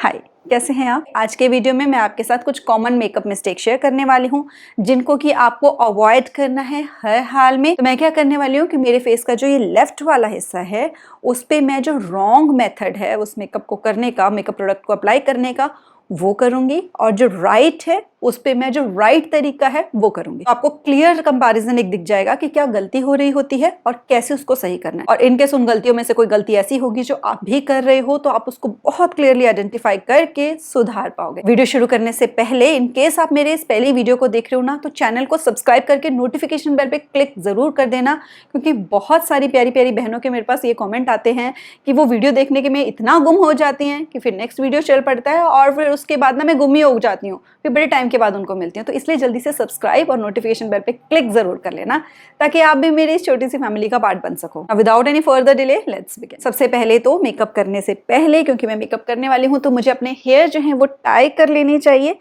हाय, कैसे हैं आप। आज के वीडियो में मैं आपके साथ कुछ कॉमन मेकअप मिस्टेक शेयर करने वाली हूँ जिनको कि आपको अवॉइड करना है हर हाल में। तो मैं क्या करने वाली हूँ कि मेरे फेस का जो ये लेफ्ट वाला हिस्सा है उस पे मैं जो रॉन्ग मेथड है उस मेकअप को करने का, मेकअप प्रोडक्ट को अप्लाई करने का, वो करूंगी, और जो राइट है उस पे मैं जो राइट तरीका है वो करूंगी। तो आपको क्लियर कंपैरिजन एक दिख जाएगा कि क्या गलती हो रही होती है और कैसे उसको सही करना है। और इनकेस उन गलतियों में से कोई गलती ऐसी होगी जो आप भी कर रहे हो तो आप उसको बहुत क्लियरली आइडेंटिफाई करके सुधार पाओगे। वीडियो शुरू करने से पहले इनकेस आप मेरे इस पहली वीडियो को देख रहे हो ना, तो चैनल को सब्सक्राइब करके नोटिफिकेशन बेल पे क्लिक जरूर कर देना, क्योंकि बहुत सारी प्यारी प्यारी बहनों के मेरे पास ये कॉमेंट आते हैं कि वो वीडियो देखने के में इतना गुम हो जाती हैं कि फिर नेक्स्ट वीडियो चल पड़ता है और फिर उसके बाद ना मैं गुम ही हो जाती हूँ, फिर बड़े टाइम के बाद उनको मिलती हूँ। तो इसलिए जल्दी से सब्सक्राइब और नोटिफिकेशन बेल पे क्लिक जरूर कर लेना ताकि आप भी मेरी इस छोटी सी फैमिली का पार्ट बन सको। Without any further delay let's begin. सबसे पहले तो मेकअप करने से पहले, क्योंकि मैं मेकअप करने वाली हूँ, तो मुझे अपने हेयर जो है वो टाई कर लेनी चाहिए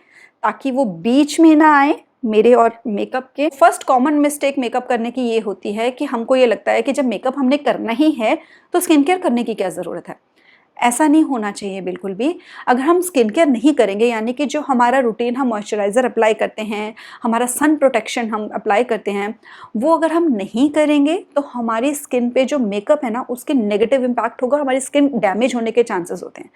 ताकि वो बीच में ना आए मेरे और मेकअप के। फर्स्ट कॉमन मिस्टेक मेकअप करने की ये होती है कि हमको ये लगता है कि जब मेकअप हमने करना ही है तो स्किन केयर करने की क्या ज़रूरत है। ऐसा नहीं होना चाहिए बिल्कुल भी। अगर हम स्किन केयर नहीं करेंगे, यानी कि जो हमारा रूटीन हम मॉइस्चराइज़र अप्लाई करते हैं, हमारा सन प्रोटेक्शन हम अप्लाई करते हैं, वो अगर हम नहीं करेंगे तो हमारी स्किन पे जो मेकअप है ना उसके नेगेटिव इम्पैक्ट होगा, हमारी स्किन डैमेज होने के चांसेस होते हैं।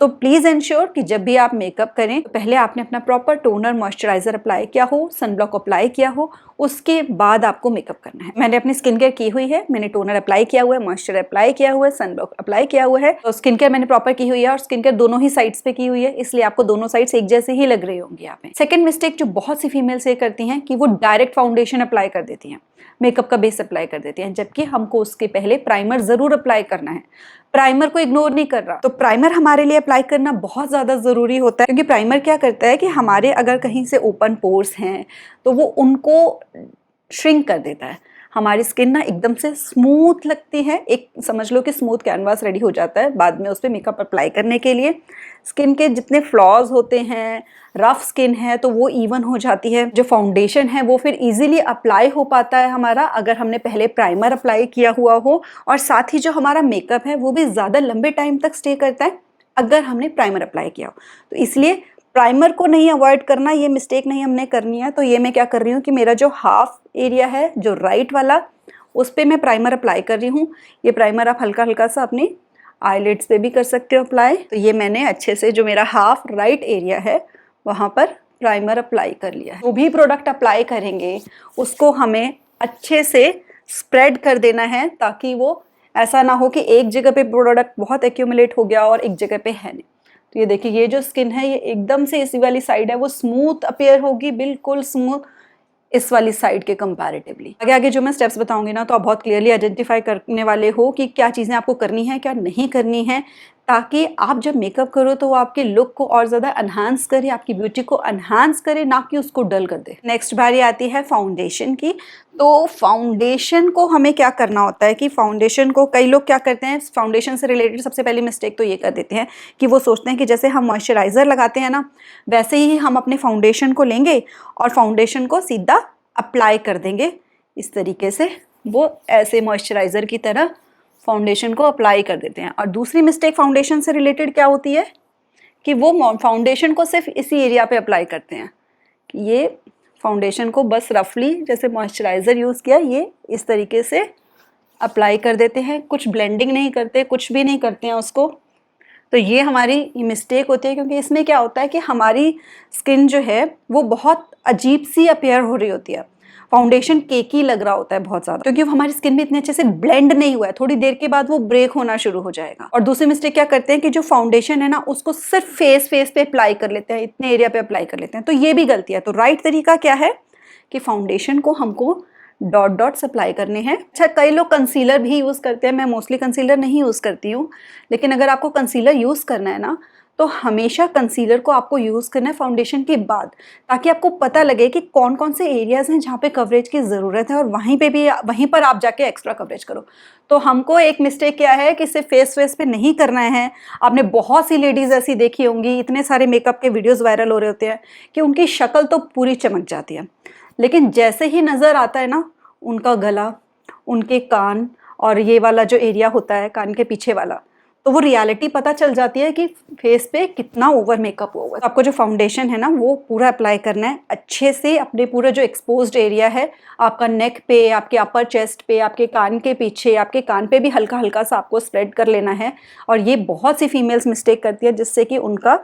तो प्लीज़ इंश्योर कि जब भी आप मेकअप करें तो पहले आपने अपना प्रॉपर टोनर मॉइस्चराइज़र अप्लाई किया हो, सनब्लॉक अप्लाई किया हो, उसके बाद आपको मेकअप करना है। मैंने अपनी स्किन केयर की हुई है, मैंने टोनर अप्लाई किया हुआ है, मॉइस्चर अप्लाई किया हुआ है, सनब्लॉक अप्लाई किया हुआ है। तो स्किन केयर मैंने प्रॉपर की हुई है और स्किन केयर दोनों ही साइड्स पे की हुई है, इसलिए आपको दोनों साइड्स एक जैसे ही लग रही होंगी यहाँ पे। सेकंड मिस्टेक जो बहुत सी फीमेल्स ये करती हैं कि वो डायरेक्ट फाउंडेशन अप्लाई कर देती हैं, मेकअप का बेस अप्लाई कर देती हैं, जबकि हमको उसके पहले प्राइमर जरूर अप्लाई करना है। प्राइमर को इग्नोर नहीं कर रहा। तो प्राइमर हमारे लिए अप्लाई करना बहुत ज़्यादा ज़रूरी होता है, क्योंकि प्राइमर क्या करता है कि हमारे अगर कहीं से ओपन पोर्स हैं तो वो उनको श्रिंक कर देता है। हमारी स्किन ना एकदम से स्मूथ लगती है, एक समझ लो कि स्मूथ कैनवास रेडी हो जाता है बाद में उस पर मेकअप अप्लाई करने के लिए। स्किन के जितने फ्लॉज होते हैं, रफ स्किन है तो वो इवन हो जाती है। जो फाउंडेशन है वो फिर इजीली अप्लाई हो पाता है हमारा अगर हमने पहले प्राइमर अप्लाई किया हुआ हो, और साथ ही जो हमारा मेकअप है वो भी ज़्यादा लंबे टाइम तक स्टे करता है अगर हमने प्राइमर अप्लाई किया हो। तो इसलिए प्राइमर को नहीं अवॉइड करना, ये मिस्टेक नहीं हमने करनी है। तो ये मैं क्या कर रही हूँ कि मेरा जो हाफ एरिया है जो राइट वाला, उस पर मैं प्राइमर अप्लाई कर रही हूँ। ये प्राइमर आप हल्का हल्का सा अपनी आईलिड्स पे भी कर सकते हो अप्लाई। तो ये मैंने अच्छे से जो मेरा हाफ राइट एरिया है वहाँ पर प्राइमर अप्लाई कर लिया है। जो भी प्रोडक्ट अप्लाई करेंगे उसको हमें अच्छे से स्प्रेड कर देना है ताकि वो ऐसा ना हो कि एक जगह पे प्रोडक्ट बहुत एक्यूमुलेट हो गया और एक जगह पे है नहीं। तो ये देखिए, ये जो स्किन है ये एकदम से इसी वाली साइड है वो स्मूथ अपीयर होगी, बिल्कुल स्मूथ इस वाली साइड के कंपैरेटिवली। आगे आगे जो मैं स्टेप्स बताऊंगी ना तो आप बहुत क्लियरली आइडेंटिफाई करने वाले हो कि क्या चीज़ें आपको करनी है क्या नहीं करनी है, ताकि आप जब मेकअप करो तो वो आपके लुक को और ज़्यादा एनहांस करे, आपकी ब्यूटी को एनहांस करे, ना कि उसको डल कर दे। नेक्स्ट बारी आती है फाउंडेशन की। तो फाउंडेशन को हमें क्या करना होता है कि फाउंडेशन को कई लोग क्या करते हैं, फाउंडेशन से रिलेटेड सबसे पहली मिस्टेक तो ये कर देते हैं कि वो सोचते हैं कि जैसे हम मॉइस्चराइज़र लगाते हैं ना वैसे ही हम अपने फाउंडेशन को लेंगे और फाउंडेशन को सीधा अप्लाई कर देंगे इस तरीके से। वो ऐसे मॉइस्चराइज़र की तरह फाउंडेशन को अप्लाई कर देते हैं। और दूसरी मिस्टेक फाउंडेशन से रिलेटेड क्या होती है कि वो फाउंडेशन को सिर्फ इसी एरिया पे अप्लाई करते हैं। ये फाउंडेशन को बस रफली जैसे मॉइस्चराइज़र यूज़ किया ये इस तरीके से अप्लाई कर देते हैं, कुछ ब्लेंडिंग नहीं करते, कुछ भी नहीं करते हैं उसको। तो ये हमारी मिस्टेक होती है, क्योंकि इसमें क्या होता है कि हमारी स्किन जो है वो बहुत अजीब सी अपीयर हो रही होती है, फाउंडेशन केकी लग रहा होता है बहुत ज़्यादा, क्योंकि हमारी स्किन में इतने अच्छे से ब्लेंड नहीं हुआ है। थोड़ी देर के बाद वो ब्रेक होना शुरू हो जाएगा। और दूसरी मिस्टेक क्या करते हैं कि जो फाउंडेशन है ना उसको सिर्फ फेस पे अप्लाई कर लेते हैं, इतने एरिया पे अप्लाई कर लेते हैं, तो ये भी गलती है। तो राइट तरीका क्या है कि फाउंडेशन को हमको डॉट डॉट्स अप्लाई करने हैं। अच्छा, कई लोग कंसीलर भी यूज़ करते हैं, मैं मोस्टली कंसीलर नहीं यूज़ करती हूँ, लेकिन अगर आपको कंसीलर यूज़ करना है ना तो हमेशा कंसीलर को आपको यूज़ करना है फाउंडेशन के बाद, ताकि आपको पता लगे कि कौन कौन से एरियाज़ हैं जहाँ पे कवरेज की ज़रूरत है और वहीं पर आप जाके एक्स्ट्रा कवरेज करो। तो हमको एक मिस्टेक क्या है कि सिर्फ फेस पे नहीं करना है। आपने बहुत सी लेडीज़ ऐसी देखी होंगी, इतने सारे मेकअप के वीडियोज़ वायरल हो रहे होते हैं कि उनकी शक्ल तो पूरी चमक जाती है, लेकिन जैसे ही नज़र आता है ना उनका गला, उनके कान और ये वाला जो एरिया होता है कान के पीछे वाला, तो वो रियलिटी पता चल जाती है कि फेस पे कितना ओवर मेकअप हुआ है। तो आपको जो फाउंडेशन है ना वो पूरा अप्लाई करना है अच्छे से, अपने पूरे जो एक्सपोज्ड एरिया है आपका नेक पे, आपके अपर चेस्ट पे, आपके कान के पीछे, आपके कान पे भी हल्का हल्का सा आपको स्प्रेड कर लेना है। और ये बहुत सी फीमेल्स मिस्टेक करती है जिससे कि उनका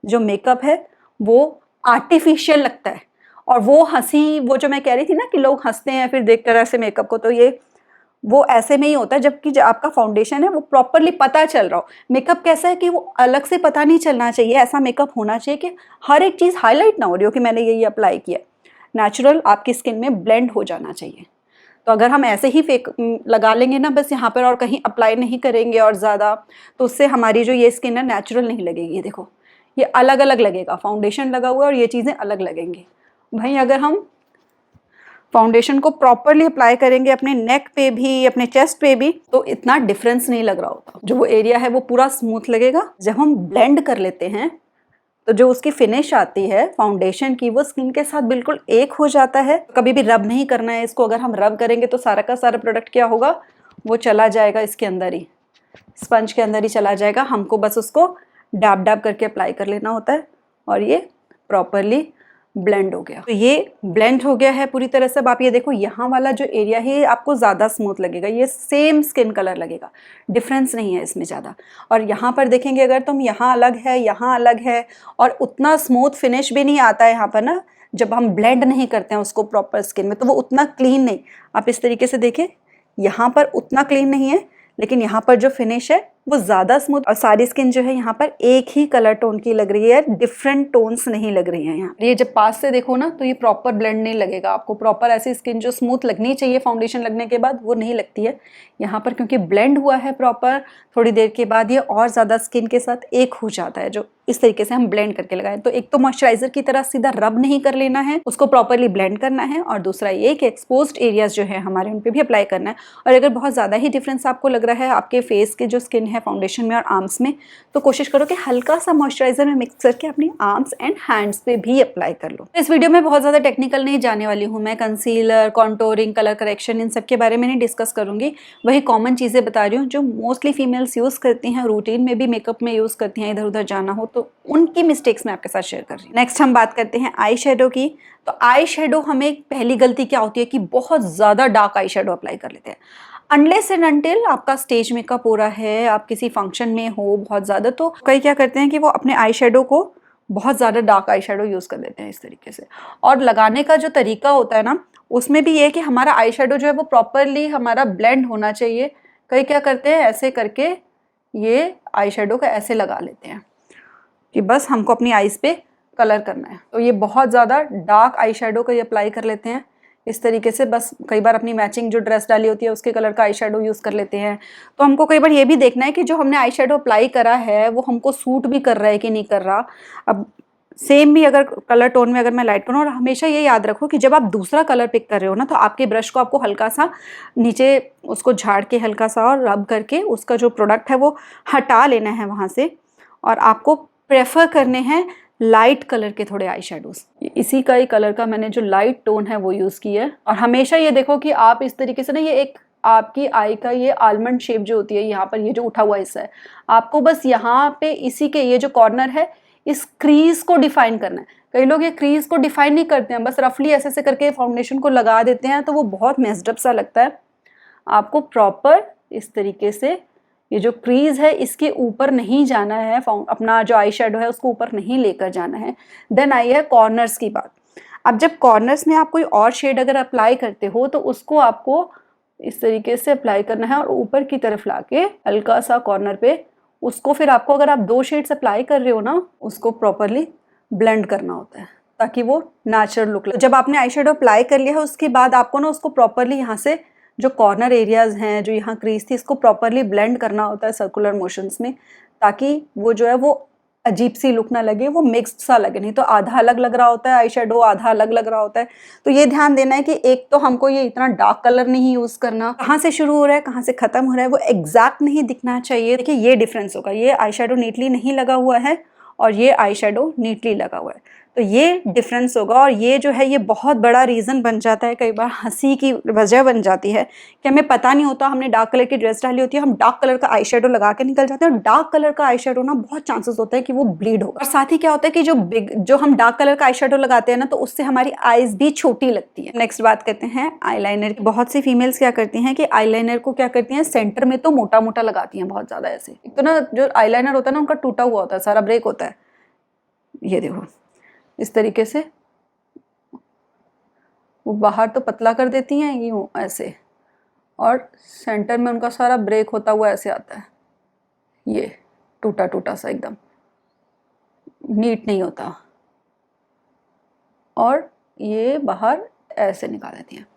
जो मेकअप है वो आर्टिफिशियल लगता है। और वो हंसी, वो जो मैं कह रही थी ना कि लोग हंसते हैं फिर देखकर ऐसे मेकअप को, तो ये वो ऐसे में ही होता है जबकि जो आपका फाउंडेशन है वो प्रॉपरली पता चल रहा हो। मेकअप कैसा है कि वो अलग से पता नहीं चलना चाहिए, ऐसा मेकअप होना चाहिए कि हर एक चीज़ हाईलाइट ना हो रही हो कि मैंने ये अप्लाई किया, नेचुरल आपकी स्किन में ब्लेंड हो जाना चाहिए। तो अगर हम ऐसे ही फेक लगा लेंगे ना बस यहाँ पर और कहीं अप्लाई नहीं करेंगे और ज़्यादा, तो उससे हमारी जो ये स्किन है नेचुरल नहीं लगेगी। देखो ये अलग अलग लगेगा, फाउंडेशन लगा हुआ है और ये चीज़ें अलग लगेंगी। भाई अगर हम फाउंडेशन को प्रॉपरली अप्लाई करेंगे अपने नेक पे भी, अपने चेस्ट पे भी, तो इतना डिफरेंस नहीं लग रहा होता। जो वो एरिया है वो पूरा स्मूथ लगेगा। जब हम ब्लेंड कर लेते हैं तो जो उसकी फिनिश आती है फाउंडेशन की वो स्किन के साथ बिल्कुल एक हो जाता है। कभी भी रब नहीं करना है इसको। अगर हम रब करेंगे तो सारा का सारा प्रोडक्ट क्या होगा, वो चला जाएगा इसके अंदर ही, स्पंज के अंदर ही चला जाएगा। हमको बस उसको डैब डैब करके अप्लाई कर लेना होता है और ये प्रॉपरली ब्लेंड हो गया। तो ये ब्लेंड हो गया है पूरी तरह से। अब आप ये देखो यहाँ वाला जो एरिया है आपको ज़्यादा स्मूथ लगेगा, ये सेम स्किन कलर लगेगा, डिफरेंस नहीं है इसमें ज़्यादा। और यहाँ पर देखेंगे अगर तुम, यहाँ अलग है यहाँ अलग है और उतना स्मूथ फिनिश भी नहीं आता है यहाँ पर ना, जब हम ब्लेंड नहीं करते हैं उसको प्रॉपर स्किन में, तो वो उतना क्लीन नहीं। आप इस तरीके से देखें, यहाँ पर उतना क्लीन नहीं है लेकिन यहाँ पर जो फिनिश है वो ज़्यादा स्मूथ, और सारी स्किन जो है यहाँ पर एक ही कलर टोन की लग रही है, डिफरेंट टोन्स नहीं लग रही हैं यहाँ। ये जब पास से देखो ना तो ये प्रॉपर ब्लेंड नहीं लगेगा आपको। प्रॉपर ऐसी स्किन जो स्मूथ लगनी चाहिए फाउंडेशन लगने के बाद वो नहीं लगती है यहाँ पर, क्योंकि ब्लेंड हुआ है प्रॉपर। थोड़ी देर के बाद ये और ज़्यादा स्किन के साथ एक हो जाता है जो इस तरीके से हम ब्लेंड करके लगाएं। तो एक तो मॉइस्चराइजर की तरह सीधा रब नहीं कर लेना है, उसको प्रॉपरली ब्लेंड करना है, और दूसरा ये कि एक्सपोज्ड एरियाज जो है हमारे उन पे भी अप्लाई करना है। और अगर बहुत ज़्यादा ही डिफरेंस आपको लग रहा है आपके फेस के जो स्किन है फाउंडेशन में और आर्म्स में, तो कोशिश करो कि हल्का सा मॉइस्चराइजर में मिक्स करके अपनी आर्म्स एंड हैंड्स पे भी अप्लाई कर लो। इस वीडियो में बहुत ज़्यादा टेक्निकल नहीं जाने वाली हूँ मैं। कंसीलर, कॉन्टोरिंग, कलर करेक्शन, इन सब के बारे में नहीं डिस्कस करूंगी। वही कॉमन चीज़ें बता रही हूँ जो मोस्टली फीमेल्स यूज़ करती हैं, रूटीन में भी मेकअप में यूज़ करती हैं, इधर उधर जाना हो तो उनकी मिस्टेक्स मैं आपके साथ शेयर कर रही हूँ। नेक्स्ट हम बात करते हैं आई शेडो की। तो आई शेडो, हमें पहली गलती क्या होती है कि बहुत ज़्यादा डार्क आई शेडो अप्लाई कर लेते हैं। अनलेस एंड अनटिल आपका स्टेज मेकअप हो रहा है, आप किसी फंक्शन में हो बहुत ज़्यादा, तो कई क्या करते हैं कि वो अपने आई शेडो को बहुत ज़्यादा डार्क आई शेडो यूज़ कर लेते हैं इस तरीके से। और लगाने का जो तरीका होता है ना, उसमें भी ये है कि हमारा आई शेडो जो है वो प्रॉपरली हमारा ब्लेंड होना चाहिए। कई क्या करते हैं, ऐसे करके ये आई शेडो का ऐसे लगा लेते हैं कि बस हमको अपनी आईज पे कलर करना है, तो ये बहुत ज़्यादा डार्क आई शेडो का ये अप्लाई कर लेते हैं इस तरीके से। बस कई बार अपनी मैचिंग जो ड्रेस डाली होती है उसके कलर का आई शेडो यूज़ कर लेते हैं। तो हमको कई बार ये भी देखना है कि जो हमने आई शेडो अप्लाई करा है वो हमको सूट भी कर रहा है कि नहीं कर रहा। अब सेम भी अगर कलर टोन में अगर मैं लाइट करूँ, और हमेशा ये याद रखो कि जब आप दूसरा कलर पिक कर रहे हो ना, तो आपके ब्रश को आपको हल्का सा नीचे उसको झाड़ के हल्का सा और रब करके उसका जो प्रोडक्ट है वो हटा लेना है वहाँ से, और आपको प्रेफर करने हैं लाइट कलर के थोड़े आई शेडोज। इसी का ही कलर का मैंने जो लाइट टोन है वो यूज़ किया है। और हमेशा ये देखो कि आप इस तरीके से ना, ये एक आपकी आई का ये आलमंड शेप जो होती है, यहाँ पर ये जो उठा हुआ हिस्सा है, आपको बस यहाँ पे इसी के ये जो कॉर्नर है इस क्रीज को डिफाइन करना है। कई लोग ये क्रीज को डिफाइन नहीं करते हैं, बस रफली ऐसे ऐसे करके फाउंडेशन को लगा देते हैं, तो वो बहुत मेस्ड सा लगता है। आपको प्रॉपर इस तरीके से ये जो क्रीज है इसके ऊपर नहीं जाना है, अपना जो आई शेडो है उसको ऊपर नहीं लेकर जाना है। देन आई है कॉर्नर्स की बात। अब जब कॉर्नर्स में आप कोई और शेड अगर अप्लाई करते हो तो उसको आपको इस तरीके से अप्लाई करना है और ऊपर की तरफ लाके हल्का सा कॉर्नर पे उसको, फिर आपको अगर आप 2 शेड्स अप्लाई कर रहे हो ना, उसको प्रॉपरली ब्लेंड करना होता है ताकि वो नेचुरल लुक लगे। जब आपने आई शेडो अप्लाई कर लिया है उसके बाद आपको ना उसको प्रॉपरली यहाँ से जो कॉर्नर एरियाज हैं, जो यहाँ क्रीज थी, इसको प्रॉपरली ब्लेंड करना होता है सर्कुलर मोशंस में, ताकि वो जो है वो अजीब सी लुक ना लगे, वो मिक्स्ड सा लगे। नहीं तो आधा अलग लग रहा होता है आई शेडो, आधा अलग लग रहा होता है। तो ये ध्यान देना है कि एक तो हमको ये इतना डार्क कलर नहीं यूज़ करना, कहाँ से शुरू हो रहा है कहाँ से ख़त्म हो रहा है वो एग्जैक्ट नहीं दिखना चाहिए। देखिए ये डिफरेंस होगा, ये आई शेडो नीटली नहीं लगा हुआ है और ये आई शेडो नीटली लगा हुआ है। तो ये डिफरेंस होगा। और ये जो है ये बहुत बड़ा रीज़न बन जाता है, कई बार हंसी की वजह बन जाती है कि हमें पता नहीं होता, हमने डार्क कलर की ड्रेस डाली होती है, हम डार्क कलर का आई शेडो लगा के निकल जाते हैं और डार्क कलर का आई शेडो ना बहुत चांसेस होता है कि वो ब्लीड होगा। और साथ ही क्या होता है कि जो हम डार्क कलर का आई शेडो लगाते हैं ना, तो उससे हमारी आईज भी छोटी लगती है। नेक्स्ट बात करते हैं आईलाइनर की। बहुत सी फीमेल्स क्या करती हैं कि आईलाइनर को क्या करती हैं, सेंटर में तो मोटा मोटा लगाती हैं बहुत ज्यादा ऐसे। एक तो ना जो आईलाइनर होता है ना उनका टूटा हुआ होता है, सारा ब्रेक होता है। ये देखो इस तरीके से वो बाहर तो पतला कर देती हैं यूं ऐसे, और सेंटर में उनका सारा ब्रेक होता हुआ ऐसे आता है, ये टूटा टूटा सा एकदम नीट नहीं होता, और ये बाहर ऐसे निकाल देती हैं।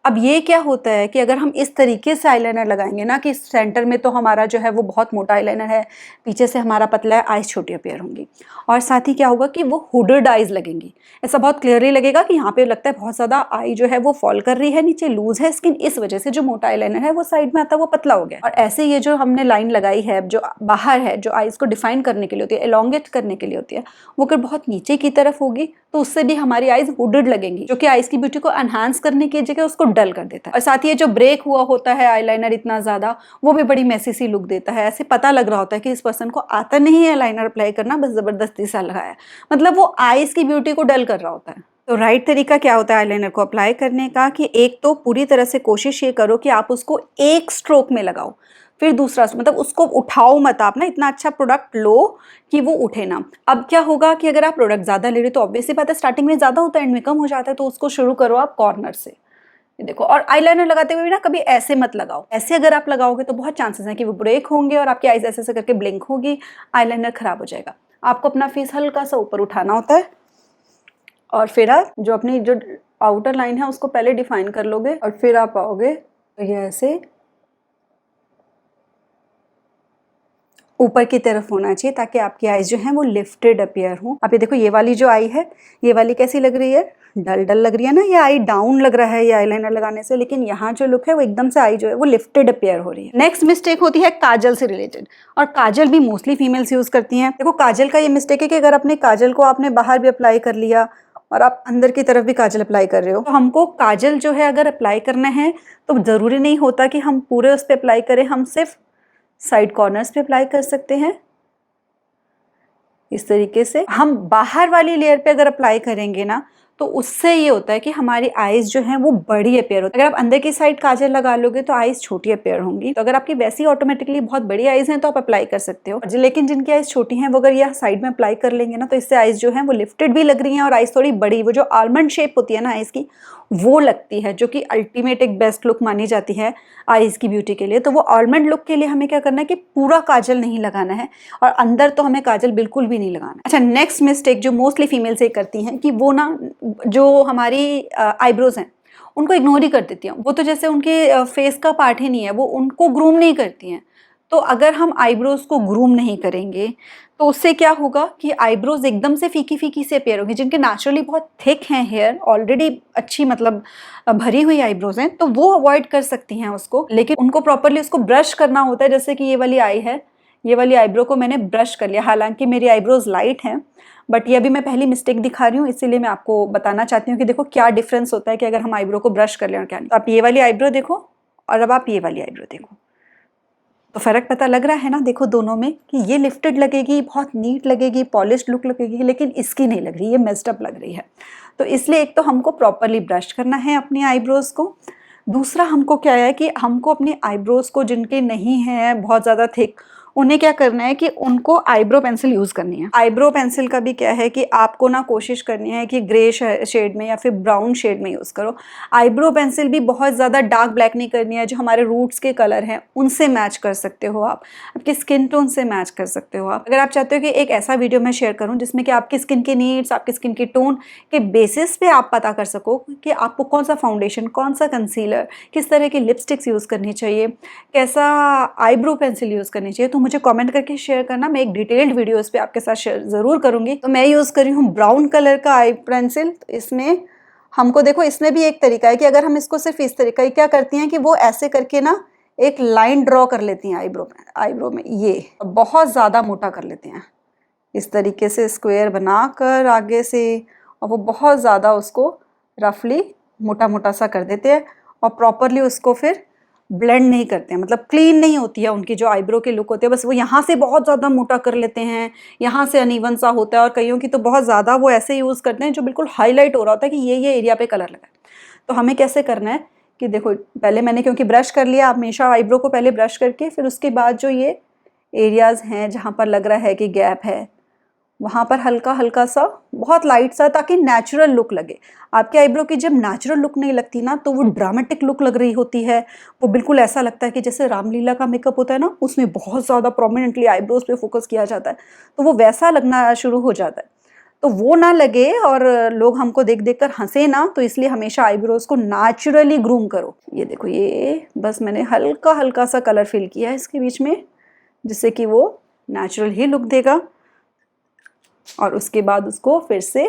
अब ये क्या होता है कि अगर हम इस तरीके से आईलाइनर लगाएंगे ना कि सेंटर में तो हमारा जो है वो बहुत मोटा आईलाइनर है, पीछे से हमारा पतला है, आईज छोटी अपीयर होंगी। और साथ ही क्या होगा कि वो हुडेड आईज लगेंगी। ऐसा बहुत क्लियरली लगेगा कि यहाँ पे लगता है बहुत ज़्यादा आई जो है वो फॉल कर रही है, नीचे लूज है स्किन, इस वजह से जो मोटा आईलाइनर है वो साइड में आता है, वो पतला हो गया। और ऐसे ये जो हमने लाइन लगाई है जो बाहर है, जो आईज को डिफाइन करने के लिए होती है, एलोंगेट करने के लिए होती है, वो अगर बहुत नीचे की तरफ होगी तो उससे भी हमारी आईज हुडेड लगेंगी, जो कि आईज की ब्यूटी को एनहांस करने की जगह उसको डल कर देता है। और साथ ही जो ब्रेक हुआ होता है आईलाइनर इतना ज्यादा, वो भी बड़ी मैसी सी लुक देता है। ऐसे पता लग रहा होता है कि इस पर्सन को आता नहीं है आईलाइनर अप्लाई करना, बस जबरदस्ती सा लगाया, मतलब वो आईज की ब्यूटी को डल कर रहा होता है। तो राइट तरीका क्या होता है आईलाइनर को अप्लाई करने का कि एक तो पूरी तरह से कोशिश ये करो कि आप उसको एक स्ट्रोक में लगाओ, फिर दूसरा मतलब उसको उठाओ मत आप ना, इतना अच्छा प्रोडक्ट लो कि वो उठे ना। अब क्या होगा कि अगर आप प्रोडक्ट ज़्यादा ले रहे हो तो ऑब्वियसली बात है स्टार्टिंग में ज़्यादा होता है, एंड में कम हो जाता है, तो उसको शुरू करो आप कॉर्नर से। ये देखो, और आईलाइनर लगाते हुए भी ना कभी ऐसे मत लगाओ, ऐसे अगर आप लगाओगे तो बहुत चांसेस हैं कि वो ब्रेक होंगे और आपकी आईज ऐसे ऐसे करके ब्लिंक होगी, आईलाइनर खराब हो जाएगा। आपको अपना फेस हल्का सा ऊपर उठाना होता है और फिर आप जो अपनी जो आउटर लाइन है उसको पहले डिफाइन कर लोगे और फिर आप आओगे तो ये ऐसे ऊपर की तरफ होना चाहिए ताकि आपकी आईज जो है वो लिफ्टेड अपीयर हो। अब ये देखो ये वाली जो आई है, ये वाली कैसी लग रही है, डल डल लग रही है ना, ये आई डाउन लग रहा है ये आईलाइनर लगाने से, लेकिन यहाँ जो लुक है वो एकदम से आई जो है वो लिफ्टेड अपीयर हो रही है। नेक्स्ट मिस्टेक होती है काजल से रिलेटेड, और काजल भी मोस्टली फीमेल्स यूज करती हैं। देखो काजल का ये मिस्टेक है कि अगर अपने काजल को आपने बाहर भी अप्लाई कर लिया और आप अंदर की तरफ भी काजल अप्लाई कर रहे हो, तो हमको काजल जो है अगर अप्लाई करना है तो जरूरी नहीं होता कि हम पूरे उस पर अप्लाई करें, हम सिर्फ साइड कॉर्नर्स पे अप्लाई कर सकते हैं। इस तरीके से हम बाहर वाली लेयर पे अगर अप्लाई करेंगे ना तो उससे ये होता है कि हमारी आईज जो है वो बड़ी अपीयर होती है। अगर आप अंदर की साइड काजल लगा लोगे तो आईज छोटी अपीयर होंगी। तो अगर आपकी वैसी ऑटोमेटिकली बहुत बड़ी आईज हैं तो आप अप्लाई कर सकते हो, लेकिन जिनकी आईज छोटी हैं वो अगर यह साइड में अप्लाई कर लेंगे ना तो इससे आईज जो है वो लिफ्टेड भी लग रही हैं और आईज थोड़ी बड़ी, वो जो आलमंड शेप होती है ना आईज की, वो लगती है, जो कि अल्टीमेट एक बेस्ट लुक मानी जाती है आईज की ब्यूटी के लिए। तो वो आलमंड लुक के लिए हमें क्या करना है कि पूरा काजल नहीं लगाना है और अंदर तो हमें काजल बिल्कुल भी नहीं लगाना। अच्छा, नेक्स्ट मिस्टेक जो मोस्टली फीमेल से करती हैं कि वो ना जो हमारी आईब्रोज हैं उनको इग्नोर ही कर देती हैं। वो तो जैसे उनके फेस का पार्ट ही नहीं है, वो उनको ग्रूम नहीं करती हैं। तो अगर हम आईब्रोज को ग्रूम नहीं करेंगे तो उससे क्या होगा कि आईब्रोज एकदम से फीकी फीकी से अपीयर होगी। जिनके नेचुरली बहुत थिक हैं हेयर, ऑलरेडी अच्छी मतलब भरी हुई आईब्रोज हैं, तो वो अवॉइड कर सकती हैं उसको, लेकिन उनको प्रॉपरली उसको ब्रश करना होता है। जैसे कि ये वाली आई है, ये वाली आईब्रो को मैंने ब्रश कर लिया, हालांकि मेरी आईब्रोज लाइट हैं, बट ये अभी मैं पहली मिस्टेक दिखा रही हूँ, इसीलिए मैं आपको बताना चाहती हूँ कि देखो क्या डिफरेंस होता है कि अगर हम आईब्रो को ब्रश कर लें और क्या नहीं। तो आप ये वाली आईब्रो देखो और अब आप ये वाली आईब्रो देखो, तो फर्क पता लग रहा है ना। देखो दोनों में कि ये लिफ्टेड लगेगी, बहुत नीट लगेगी, पॉलिश्ड लुक लगेगी, लेकिन इसकी नहीं लग रही, ये मेस्ड अप लग रही है। तो इसलिए एक तो हमको प्रॉपरली ब्रश करना है अपनी आईब्रोज को, दूसरा हमको क्या है कि हमको अपनी आईब्रोज को, जिनके नहीं है बहुत ज़्यादा थिक, उन्हें क्या करना है कि उनको आईब्रो पेंसिल यूज़ करनी है। आईब्रो पेंसिल का भी क्या है कि आपको ना कोशिश करनी है कि ग्रे शेड में या फिर ब्राउन शेड में यूज़ करो। आईब्रो पेंसिल भी बहुत ज़्यादा डार्क ब्लैक नहीं करनी है, जो हमारे रूट्स के कलर हैं उनसे मैच कर सकते हो आप, आपकी स्किन टोन से मैच कर सकते हो आप। अगर आप चाहते हो कि एक ऐसा वीडियो मैं शेयर करूँ जिसमें कि आपकी स्किन की नीड्स, आपकी स्किन की टोन के बेसिस पे आप पता कर सको कि आपको कौन सा फाउंडेशन, कौन सा कंसीलर, किस तरह की लिपस्टिक्स यूज़ करनी चाहिए, कैसा आईब्रो पेंसिल यूज़ करनी चाहिए, तो मुझे कमेंट करके शेयर करना। मैं एक डिटेल्ड वीडियो इस पे आपके साथ शेयर ज़रूर करूँगी। तो मैं यूज़ कर रही हूँ ब्राउन कलर का आई पेंसिल। तो इसमें हमको देखो, इसमें भी एक तरीका है कि अगर हम इसको सिर्फ इस तरीका, क्या करती हैं कि वो ऐसे करके ना एक लाइन ड्रॉ कर लेती हैं आईब्रो में, ये बहुत ज़्यादा मोटा कर लेते हैं इस तरीके से स्क्वायर बनाकर आगे से, और वो बहुत ज़्यादा उसको रफली मोटा मोटा सा कर देते हैं और प्रॉपरली उसको फिर ब्लेंड नहीं करते हैं, मतलब क्लीन नहीं होती है उनकी जो आईब्रो के लुक होते हैं। बस वो यहाँ से बहुत ज़्यादा मोटा कर लेते हैं, यहाँ से अनइवन सा होता है, और कईयों की तो बहुत ज़्यादा वो ऐसे यूज़ करते हैं जो बिल्कुल हाईलाइट हो रहा होता है कि ये एरिया पे कलर लगा है। तो हमें कैसे करना है कि देखो, पहले मैंने क्योंकि ब्रश कर लिया, आप हमेशा आईब्रो को पहले ब्रश करके फिर उसके बाद जो ये एरियाज़ हैं जहाँ पर लग रहा है कि गैप है, वहाँ पर हल्का हल्का सा, बहुत लाइट सा, ताकि नेचुरल लुक लगे। आपके आईब्रो की जब नेचुरल लुक नहीं लगती ना, तो वो ड्रामेटिक लुक लग रही होती है। वो बिल्कुल ऐसा लगता है कि जैसे रामलीला का मेकअप होता है ना, उसमें बहुत ज़्यादा प्रोमिनेंटली आईब्रोज पे फोकस किया जाता है, तो वो वैसा लगना शुरू हो जाता है। तो वो ना लगे और लोग हमको देख देख कर हंसे ना, तो इसलिए हमेशा आईब्रोज को नेचुरली ग्रूम करो। ये देखो, ये बस मैंने हल्का हल्का सा कलर फिल किया है इसके बीच में, जिससे कि वो नेचुरल ही लुक देगा। और उसके बाद उसको फिर से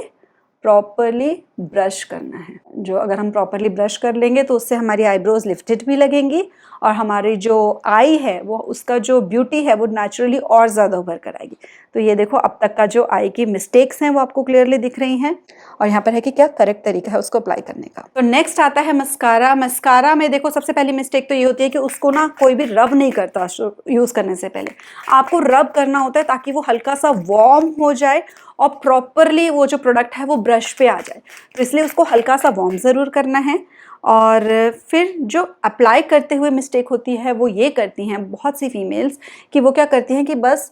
प्रॉपरली ब्रश करना है। जो अगर हम प्रॉपरली ब्रश कर लेंगे तो उससे हमारी आईब्रोज लिफ्टेड भी लगेंगी, और हमारी जो आई है वो, उसका जो ब्यूटी है वो नेचुरली और ज़्यादा उभर कर आएगी। तो ये देखो, अब तक का जो आई की मिस्टेक्स हैं वो आपको क्लियरली दिख रही हैं, और यहाँ पर है कि क्या करेक्ट तरीका है उसको अप्लाई करने का। तो नेक्स्ट आता है मस्कारा। मस्कारा में देखो, सबसे पहली मिस्टेक तो ये होती है कि उसको ना कोई भी रब नहीं करता यूज़ करने से पहले। आपको रब करना होता है ताकि वो हल्का सा वार्म हो जाए और प्रॉपरली वो जो प्रोडक्ट है वो ब्रश पे आ जाए। तो इसलिए उसको हल्का सा वार्म ज़रूर करना है। और फिर जो अप्लाई करते हुए मिस्टेक होती है वो ये करती हैं बहुत सी फीमेल्स, कि वो क्या करती हैं कि बस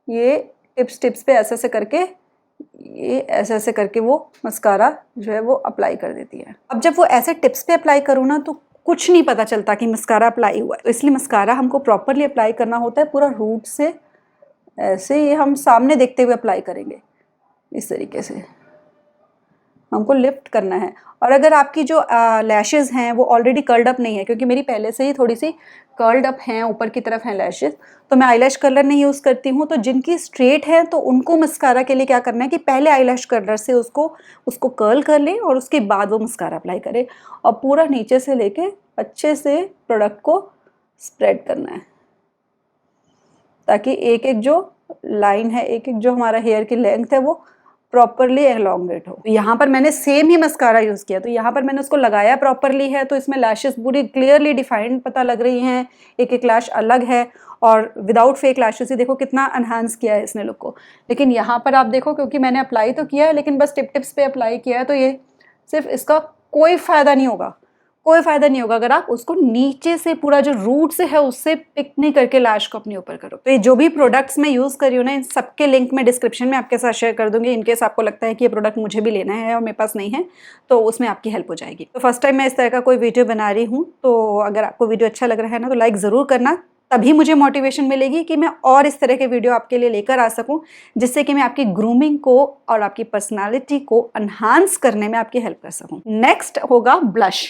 ये टिप्स पे ऐसे ऐसे करके, ये ऐसे ऐसे करके वो मस्कारा जो है वो अप्लाई कर देती है। अब जब वो ऐसे टिप्स पे अप्लाई करूँ ना, तो कुछ नहीं पता चलता कि मस्कारा अप्लाई हुआ है। तो इसलिए मस्कारा हमको प्रॉपरली अप्लाई करना होता है, पूरा रूट से ऐसे ये हम सामने देखते हुए अप्लाई करेंगे। इस तरीके से हमको लिफ्ट करना है। और अगर आपकी जो लैशेज़ हैं वो ऑलरेडी कर्ल्ड अप नहीं है, क्योंकि मेरी पहले से ही थोड़ी सी कर्ल्ड अप हैं, ऊपर की तरफ हैं लैशेज़, तो मैं आईलैश कर्लर नहीं यूज़ करती हूँ। तो जिनकी स्ट्रेट है तो उनको मस्कारा के लिए क्या करना है कि पहले आईलैश कर्लर से उसको कर्ल कर लें, और उसके बाद वो मस्कारा अप्लाई करें, और पूरा नीचे से लेके अच्छे से प्रोडक्ट को स्प्रेड करना है, ताकि एक एक जो लाइन है, एक एक जो हमारा हेयर की लेंथ है वो प्रॉपरली एलोंगेट हो। यहाँ पर मैंने सेम ही मस्कारा यूज़ किया, तो यहाँ पर मैंने उसको लगाया प्रॉपरली है, तो इसमें लैशेस पूरी क्लियरली डिफाइंड पता लग रही हैं, एक एक लैश अलग है, और विदाउट फेक लैशेस ही देखो कितना एनहांस किया है इसने लुक को। लेकिन यहाँ पर आप देखो, क्योंकि मैंने अप्लाई तो किया है लेकिन बस टिप्स पे अप्लाई किया है, तो ये सिर्फ इसका कोई फ़ायदा नहीं होगा, कोई फ़ायदा नहीं होगा अगर आप उसको नीचे से पूरा जो रूट से है उससे पिक नहीं करके लैश को अपने ऊपर करो। तो ये जो भी प्रोडक्ट्स मैं यूज़ कर रही हूँ ना, इन सबके लिंक मैं डिस्क्रिप्शन में आपके साथ शेयर कर दूंगी। इनकेस आपको लगता है कि ये प्रोडक्ट मुझे भी लेना है और मेरे पास नहीं है, तो उसमें आपकी हेल्प हो जाएगी। तो फर्स्ट टाइम मैं इस तरह का कोई वीडियो बना रही हूँ, तो अगर आपको वीडियो अच्छा लग रहा है ना, तो लाइक ज़रूर करना, तभी मुझे मोटिवेशन मिलेगी कि मैं और इस तरह के वीडियो आपके लिए लेकर आ सकूं, जिससे कि मैं आपकी ग्रूमिंग को और आपकी पर्सनालिटी को एनहांस करने में आपकी हेल्प कर सकूं। नेक्स्ट होगा ब्लश।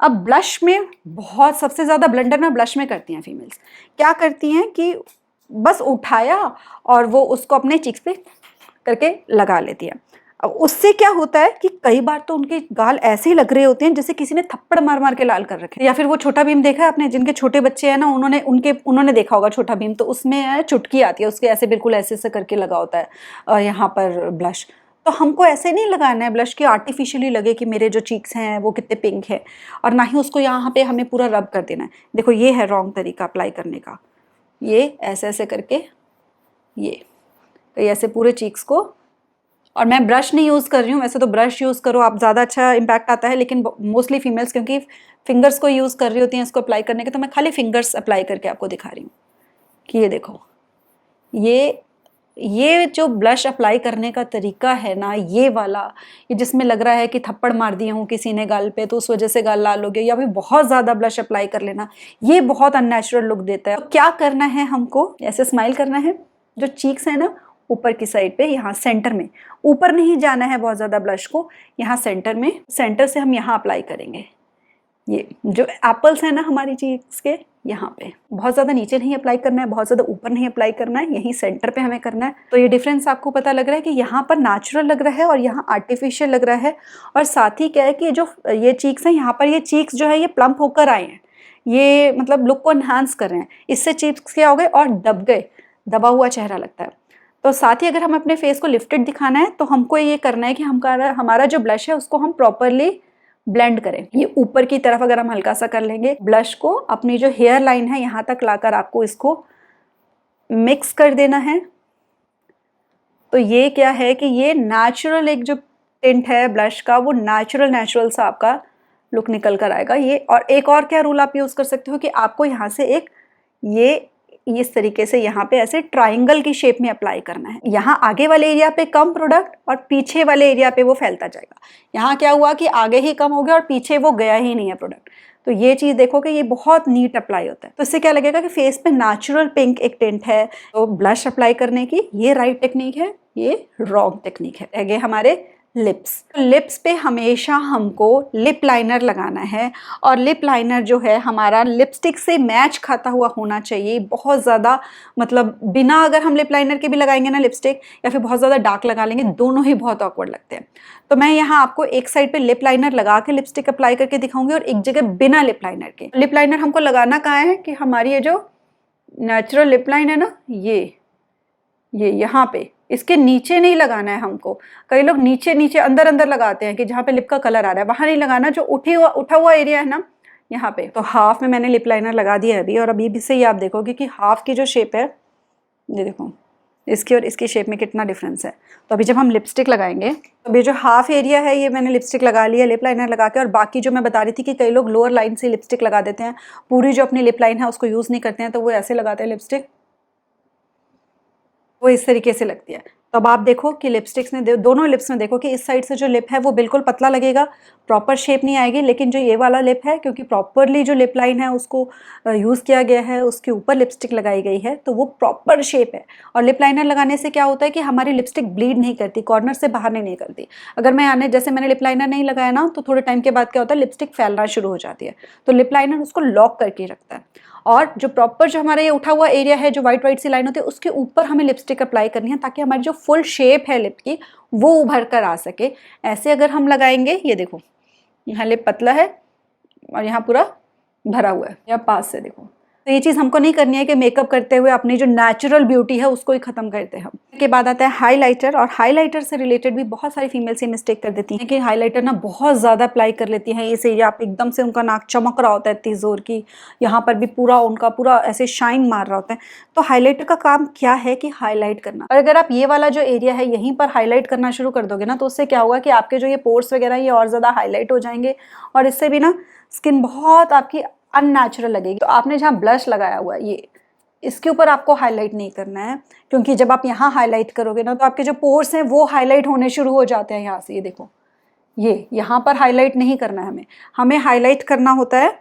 अब ब्लश में बहुत सबसे ज़्यादा ब्लंडर ना ब्लश में करती हैं फीमेल्स। क्या करती हैं कि बस उठाया और वो उसको अपने चिक्स पे करके लगा लेती हैं। अब उससे क्या होता है कि कई बार तो उनके गाल ऐसे ही लग रहे होते हैं जैसे किसी ने थप्पड़ मार मार के लाल कर रखे। या फिर वो छोटा भीम देखा है आपने, जिनके छोटे बच्चे हैं ना, उन्होंने देखा होगा छोटा भीम, तो उसमें चुटकी आती है, उसके ऐसे बिल्कुल ऐसे ऐसे करके लगा होता है यहाँ पर ब्लश। तो हमको ऐसे नहीं लगाना है ब्लश कि आर्टिफिशियली लगे कि मेरे जो चीक्स हैं वो कितने पिंक है, और ना ही उसको यहाँ पे हमें पूरा रब कर देना है। देखो, ये है रॉन्ग तरीका अप्लाई करने का। ये ऐसे ऐसे करके, ये तो ऐसे पूरे चीक्स को, और मैं ब्रश नहीं यूज़ कर रही हूँ, वैसे तो ब्रश यूज़ करो आप, ज़्यादा अच्छा इम्पैक्ट आता है, लेकिन मोस्टली फीमेल्स क्योंकि फिंगर्स को यूज़ कर रही होती हैं इसको अप्लाई करने के, तो मैं खाली फिंगर्स अप्लाई करके आपको दिखा रही हूँ कि ये देखो, ये जो ब्लश अप्लाई करने का तरीका है ना, ये वाला, ये जिसमें लग रहा है कि थप्पड़ मार दिए हूँ किसी ने गाल पे तो उस वजह से गाल लाल हो गया, या फिर बहुत ज़्यादा ब्लश अप्लाई कर लेना, ये बहुत अननेचुरल लुक देता है। तो क्या करना है, हमको ऐसे स्माइल करना है, जो चीक्स है ना ऊपर की साइड पे, यहाँ सेंटर में, ऊपर नहीं जाना है बहुत ज़्यादा ब्लश को, यहाँ सेंटर में, सेंटर से हम यहाँ अप्लाई करेंगे। ये जो एप्पल्स है ना हमारी चीक्स के, यहाँ पे बहुत ज़्यादा नीचे नहीं अप्लाई करना है, बहुत ज़्यादा ऊपर नहीं अप्लाई करना है, यहीं सेंटर पे हमें करना है। तो ये डिफरेंस आपको पता लग रहा है कि यहाँ पर नेचुरल लग रहा है और यहाँ आर्टिफिशियल लग रहा है। और साथ ही क्या है कि जो ये चीक्स हैं, यहाँ पर ये चीक्स जो है ये प्लम्प होकर आए हैं, ये मतलब लुक को एनहांस कर रहे हैं। इससे चीक्स क्या हो गए और दब गए, दबा हुआ चेहरा लगता है। तो साथ ही अगर हम अपने फेस को लिफ्टेड दिखाना है तो हमको ये करना है कि हमारा जो ब्लश है उसको हम प्रॉपरली ब्लेंड करें। ये ऊपर की तरफ अगर हम हल्का सा कर लेंगे, ब्लश को अपनी जो हेयर लाइन है यहाँ तक लाकर आपको इसको मिक्स कर देना है। तो ये क्या है कि ये नेचुरल एक जो टिंट है ब्लश का, वो नेचुरल सा आपका लुक निकल कर आएगा। ये और एक और क्या रूल आप यूज़ कर सकते हो कि आपको यहाँ से एक ये इस तरीके से यहाँ पे ऐसे ट्राइंगल की शेप में अप्लाई करना है। यहाँ आगे वाले एरिया पे कम प्रोडक्ट और पीछे वाले एरिया पे वो फैलता जाएगा। यहाँ क्या हुआ कि आगे ही कम हो गया और पीछे वो गया ही नहीं है प्रोडक्ट। तो ये चीज़ देखो कि ये बहुत नीट अप्लाई होता है। तो इससे क्या लगेगा कि फेस पे नेचुरल पिंक एक टिंट है। तो ब्लश अप्लाई करने की ये राइट टेक्निक है, ये रॉन्ग टेक्निक है। आगे हमारे लिप्स पे हमेशा हमको लिप लाइनर लगाना है और लिप लाइनर जो है हमारा लिपस्टिक से मैच खाता हुआ होना चाहिए। बहुत ज़्यादा मतलब बिना अगर हम लिप लाइनर के भी लगाएंगे ना लिपस्टिक, या फिर बहुत ज़्यादा डार्क लगा लेंगे, दोनों ही बहुत ऑकवर्ड लगते हैं। तो मैं यहाँ आपको एक साइड पे लिप लाइनर लगा के लिपस्टिक अप्लाई करके दिखाऊंगी और एक जगह बिना लिप लाइनर के। लिप लाइनर हमको लगाना कहाँ है कि हमारी ये जो नेचुरल लिप लाइन है ना, ये यहाँ पे, इसके नीचे नहीं लगाना है हमको। कई लोग नीचे अंदर लगाते हैं कि जहाँ पे लिप का कलर आ रहा है, वहाँ नहीं लगाना। जो उठा हुआ एरिया है ना यहाँ पे, तो हाफ में मैंने लिप लाइनर लगा दिया है अभी। और अभी भी से ही आप देखोगे कि हाफ की जो शेप है, ये देखो इसकी और इसकी शेप में कितना डिफरेंस है। तो अभी जब हम लिपस्टिक लगाएंगे, तो अभी जो हाफ एरिया है ये मैंने लिपस्टिक लगा लिया लिप लाइनर लगा के। और बाकी जो मैं बता रही थी कि कई लोग लोअर लाइन से लिपस्टिक लगा देते हैं, पूरी जो अपनी लिप लाइन है उसको यूज़ नहीं करते हैं, तो वो ऐसे लगाते हैं लिपस्टिक, वो इस तरीके से लगती है। तो अब आप देखो कि लिपस्टिक्स में दोनों लिप्स में देखो कि इस साइड से जो लिप है वो बिल्कुल पतला लगेगा, प्रॉपर शेप नहीं आएगी। लेकिन जो ये वाला लिप है, क्योंकि प्रॉपरली जो लिप लाइन है उसको यूज़ किया गया है, उसके ऊपर लिपस्टिक लगाई गई है, तो वो प्रॉपर शेप है। और लिप लाइनर लगाने से क्या होता है कि हमारी लिपस्टिक ब्लीड नहीं करती, कॉर्नर से बाहर नहीं निकलती। अगर मैं आने जैसे मैंने लिप लाइनर नहीं लगाया ना, तो थोड़े टाइम के बाद क्या होता है, लिपस्टिक फैलना शुरू हो जाती है। तो लिप लाइनर उसको लॉक करके रखता है। और जो प्रॉपर जो हमारा ये उठा हुआ एरिया है, जो वाइट सी लाइन होती है, उसके ऊपर हमें लिपस्टिक अप्लाई करनी है ताकि हमारी जो फुल शेप है लिप की वो उभर कर आ सके। ऐसे अगर हम लगाएंगे, ये देखो यहाँ लिप पतला है और यहाँ पूरा भरा हुआ है, या पास से देखो। तो ये चीज़ हमको नहीं करनी है कि मेकअप करते हुए अपनी जो नेचुरल ब्यूटी है उसको ही ख़त्म करते हैं हम। के बाद आता है हाइलाइटर। और हाइलाइटर से रिलेटेड भी बहुत सारी फीमेल्स ये मिस्टेक कर देती हैं कि हाइलाइटर ना बहुत ज़्यादा अप्लाई कर लेती हैं। इस एरिया पे एकदम से उनका नाक चमक रहा होता है इतनी ज़ोर की, यहाँ पर भी पूरा उनका पूरा ऐसे शाइन मार रहा होता है। तो हाईलाइटर का काम क्या है कि हाईलाइट करना। और अगर आप ये वाला जो एरिया है यहीं पर हाईलाइट करना शुरू कर दोगे ना, तो उससे क्या होगा कि आपके जो ये पोर्स वगैरह ये और ज़्यादा हाईलाइट हो जाएंगे और इससे भी ना स्किन बहुत आपकी अननेचुरल लगेगी। तो आपने जहाँ ब्लश लगाया हुआ है ये, इसके ऊपर आपको हाईलाइट नहीं करना है, क्योंकि जब आप यहाँ हाईलाइट करोगे ना तो आपके जो पोर्स हैं वो हाईलाइट होने शुरू हो जाते हैं यहाँ से। ये देखो, ये यहाँ पर हाईलाइट नहीं करना है हमें हाईलाइट करना होता है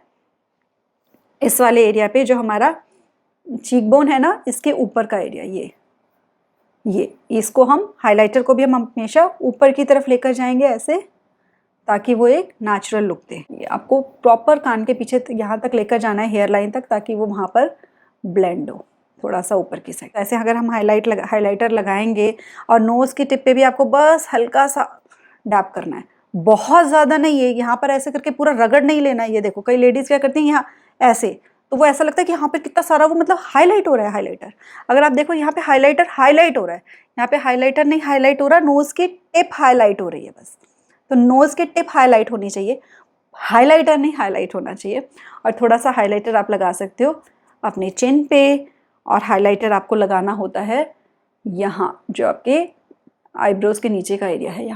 इस वाले एरिया पे, जो हमारा चीकबोन है ना, इसके ऊपर का एरिया। ये इसको हम हाईलाइटर को भी हम हमेशा ऊपर की तरफ लेकर जाएंगे ऐसे, ताकि वो एक नेचुरल लुक दे। ये आपको प्रॉपर कान के पीछे यहाँ तक लेकर जाना है, हेयर लाइन तक, ताकि वो वहाँ पर ब्लेंड हो थोड़ा सा ऊपर की साइड। ऐसे अगर हम हाइलाइटर लगाएंगे, और नोज़ की टिप पे भी आपको बस हल्का सा डैप करना है, बहुत ज़्यादा नहीं है। यहाँ पर ऐसे करके पूरा रगड़ नहीं लेना है। ये देखो कई लेडीज़ क्या करती हैं यहाँ ऐसे, तो वो ऐसा लगता है कि यहाँ पे कितना सारा वो मतलब हाईलाइट हो रहा है हाइलाइटर। अगर आप देखो यहाँ पे हाइलाइटर हाईलाइट हो रहा है, यहाँ पे हाइलाइटर नहीं हाईलाइट हो रहा, नोज़ की टिप हाईलाइट हो रही है बस। तो नोज़ की टिप हाईलाइट होनी चाहिए, हाइलाइटर नहीं हाईलाइट होना चाहिए। और थोड़ा सा हाइलाइटर आप लगा सकते हो अपने चिन पे, और हाइलाइटर आपको लगाना होता है यहाँ जो आपके आईब्रोज के नीचे का एरिया है,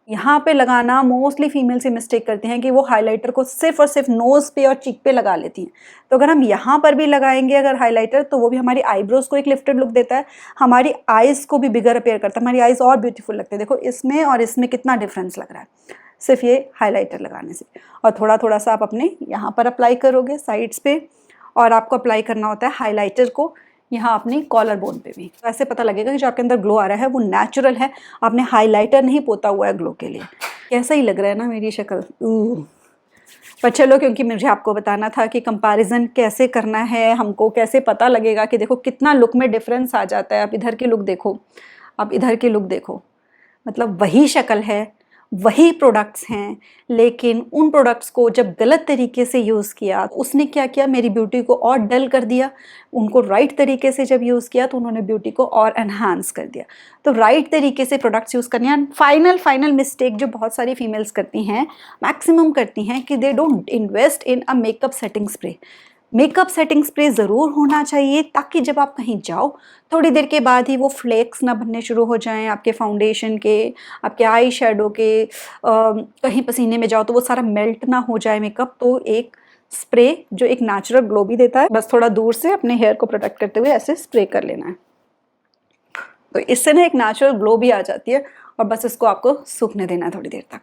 यहाँ पे लगाना। मोस्टली फीमेल से मिस्टेक करते हैं कि वो हाइलाइटर को सिर्फ और सिर्फ नोज़ पे और चीक पे लगा लेती हैं। तो अगर हम यहाँ पर भी लगाएंगे अगर हाइलाइटर, तो वो भी हमारी आईब्रोज को एक लिफ्टेड लुक देता है, हमारी आइज़ को भी बिगर अपीयर करता है, हमारी आइज़ और ब्यूटीफुल लगते हैं। देखो इसमें और इसमें कितना डिफरेंस लग रहा है सिर्फ ये हाइलाइटर लगाने से। और थोड़ा थोड़ा सा आप अपने यहाँ पर अप्लाई करोगे साइड्स पे, और आपको अप्लाई करना होता है हाइलाइटर को यहाँ अपनी कॉलर बोन पे भी। तो ऐसे पता लगेगा कि जो आपके अंदर ग्लो आ रहा है वो नेचुरल है, आपने हाइलाइटर नहीं पोता हुआ है ग्लो के लिए। कैसा ही लग रहा है ना मेरी शक्ल, पर चलो, क्योंकि मुझे आपको बताना था कि कंपैरिजन कैसे करना है, हमको कैसे पता लगेगा कि देखो कितना लुक में डिफरेंस आ जाता है। आप इधर की लुक देखो, आप इधर की लुक देखो, मतलब वही शक्ल है, वही प्रोडक्ट्स हैं, लेकिन उन प्रोडक्ट्स को जब गलत तरीके से यूज़ किया तो उसने क्या किया, मेरी ब्यूटी को और डल कर दिया। उनको राइट तरीके से जब यूज़ किया तो उन्होंने ब्यूटी को और एनहांस कर दिया। तो राइट तरीके से प्रोडक्ट्स यूज़ करने हैं। फाइनल मिस्टेक जो बहुत सारी फीमेल्स करती हैं, मैक्सिमम करती हैं, कि they don't invest in a makeup setting spray. Makeup setting spray ज़रूर होना चाहिए, ताकि जब आप कहीं जाओ थोड़ी देर के बाद ही वो फ्लेक्स ना बनने शुरू हो जाएं आपके फाउंडेशन के, आपके आई शेडो के। कहीं पसीने में जाओ तो वो सारा मेल्ट ना हो जाए मेकअप। तो एक स्प्रे जो एक नेचुरल ग्लो भी देता है, बस थोड़ा दूर से अपने हेयर को प्रोटेक्ट करते हुए ऐसे स्प्रे कर लेना है। तो इससे ना एक नेचुरल ग्लो भी आ जाती है, और बस इसको आपको सूखने देना है थोड़ी देर तक।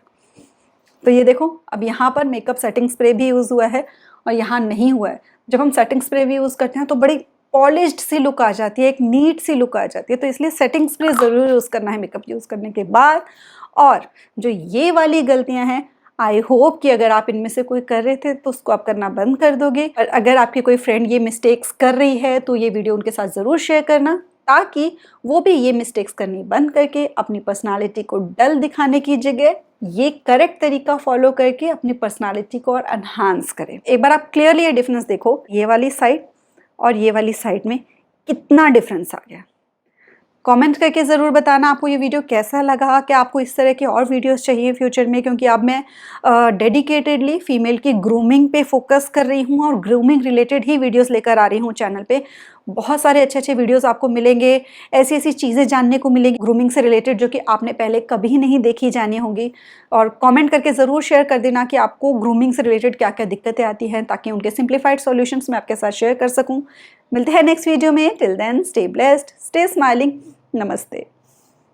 तो ये देखो, अब यहाँ पर मेकअप सेटिंग स्प्रे भी यूज़ हुआ है और यहाँ नहीं हुआ है। जब हम सेटिंग स्प्रे भी यूज़ करते हैं तो बड़ी पॉलिश्ड सी लुक आ जाती है, एक नीट सी लुक आ जाती है। तो इसलिए सेटिंग स्प्रे ज़रूर यूज़ करना है मेकअप यूज़ करने के बाद। और जो ये वाली गलतियाँ हैं, आई होप कि अगर आप इनमें से कोई कर रहे थे तो उसको आप करना बंद कर दोगे। और अगर आपकी कोई फ्रेंड ये मिस्टेक्स कर रही है तो ये वीडियो उनके साथ ज़रूर शेयर करना, ताकि वो भी ये मिस्टेक्स करनी बंद करके अपनी पर्सनालिटी को डल दिखाने की जगह ये करेक्ट तरीका फॉलो करके अपनी पर्सनालिटी को और एनहांस करें। एक बार आप क्लियरली ये डिफरेंस देखो, ये वाली साइड और ये वाली साइड में कितना डिफरेंस आ गया। कमेंट करके ज़रूर बताना आपको ये वीडियो कैसा लगा, क्या आपको इस तरह के और वीडियोस चाहिए फ्यूचर में, क्योंकि अब मैं डेडिकेटेडली फीमेल की ग्रूमिंग पे फोकस कर रही हूँ और ग्रूमिंग रिलेटेड ही वीडियोस लेकर आ रही हूँ चैनल पे। बहुत सारे अच्छे वीडियोस आपको मिलेंगे, ऐसी चीज़ें जानने को मिलेंगी ग्रूमिंग से रिलेटेड जो कि आपने पहले कभी नहीं देखी जानी होगी। और कमेंट करके ज़रूर शेयर कर देना कि आपको ग्रूमिंग से रिलेटेड क्या क्या दिक्कतें आती हैं, ताकि उनके सिंप्लीफाइड सॉल्यूशंस मैं आपके साथ शेयर कर सकूँ। मिलते हैं नेक्स्ट वीडियो में। Till then stay blessed, stay smiling. नमस्ते।